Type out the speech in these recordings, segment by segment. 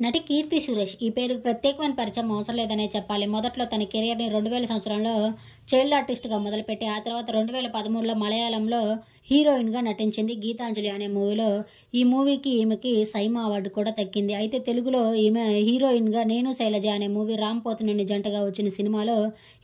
నటి కీర్తి సురేష్ ఈ పేరుకు ప్రత్యేకమైన పరిచయం అవసరం లేదనే చెప్పాలి. మొదట్లో తన కెరియర్ని 2000 సంవత్సరంలో చైల్డ్ ఆర్టిస్ట్గా మొదలుపెట్టి ఆ తర్వాత 2013లో మలయాళంలో హీరోయిన్గా నటించింది. గీతాంజలి అనే మూవీలో. ఈ మూవీకి ఈమెకి సైమా అవార్డు కూడా దక్కింది. అయితే తెలుగులో ఈమె హీరోయిన్గా నేను శైలజ అనే మూవీ రామ్ పోతినేని జంటగా వచ్చిన సినిమాలో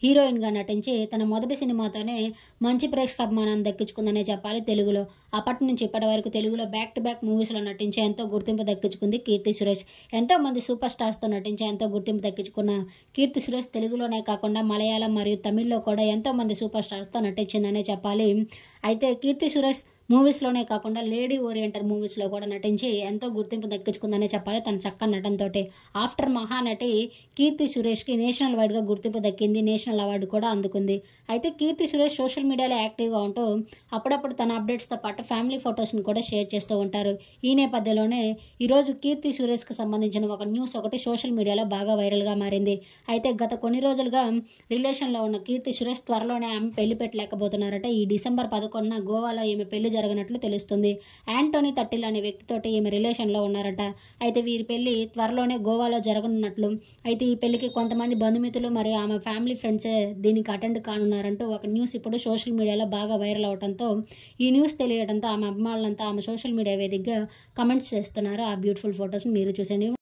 హీరోయిన్గా నటించి తన మొదటి సినిమాతోనే మంచి ప్రేక్షక అభిమానాన్ని దక్కించుకుందనే చెప్పాలి తెలుగులో. అప్పటి నుంచి ఇప్పటి వరకు తెలుగులో బ్యాక్ టు బ్యాక్ మూవీస్లో నటించి ఎంతో గుర్తింపు దక్కించుకుంది కీర్తి సురేష్. ఎంతో మంది సూపర్ స్టార్స్తో నటించి ఎంతో గుర్తింపు దక్కించుకున్న కీర్తి సురేష్ తెలుగులోనే కాకుండా మలయాళం మరియు తమిళ్లో కూడా ఎంతో మంది సూపర్ స్టార్స్తో నటించిందనే చెప్పాలి. అయితే కీర్తి సురేష్ మూవీస్లోనే కాకుండా లేడీ ఓరియంటెడ్ మూవీస్లో కూడా నటించి ఎంతో గుర్తింపు దక్కించుకుందనే చెప్పాలి తన చక్కని నటనతోటి. ఆఫ్టర్ మహానటి కీర్తి సురేష్కి నేషనల్ వైడ్గా గుర్తింపు దక్కింది. నేషనల్ అవార్డు కూడా అందుకుంది. అయితే కీర్తి సురేష్ సోషల్ మీడియాలో యాక్టివ్గా ఉంటూ అప్పుడప్పుడు తన అప్డేట్స్తో పాటు ఫ్యామిలీ ఫొటోస్ని కూడా షేర్ చేస్తూ ఉంటారు. ఈ నేపథ్యంలోనే ఈరోజు కీర్తి సురేష్కి సంబంధించిన ఒక న్యూస్ ఒకటి సోషల్ మీడియాలో బాగా వైరల్గా మారింది. అయితే గత కొన్ని రోజులుగా రిలేషన్లో ఉన్న కీర్తి సురేష్ త్వరలోనే ఆమె పెళ్లి పెట్టలేకపోతున్నారట. ఈ డిసెంబర్ 11న గోవాలో ఈమె పెళ్లి జరగనట్లు తెలుస్తుంది. యాంటోనీ తట్టిల్ అనే వ్యక్తితోటి ఈమె రిలేషన్లో ఉన్నారట. అయితే వీరి పెళ్లి త్వరలోనే గోవాలో జరగనున్నట్లు, అయితే ఈ పెళ్లికి కొంతమంది బంధుమిత్రులు మరియు ఆమె ఫ్యామిలీ ఫ్రెండ్సే దీనికి అటెండ్ కానున్నారంటూ ఒక న్యూస్ ఇప్పుడు సోషల్ మీడియాలో బాగా వైరల్ అవడంతో ఈ న్యూస్ తెలియడంతో ఆమె అభిమానులంతా ఆమె సోషల్ మీడియా వేదికగా కమెంట్స్ చేస్తున్నారు. ఆ బ్యూటిఫుల్ ఫొటోస్ని మీరు చూసేయండి.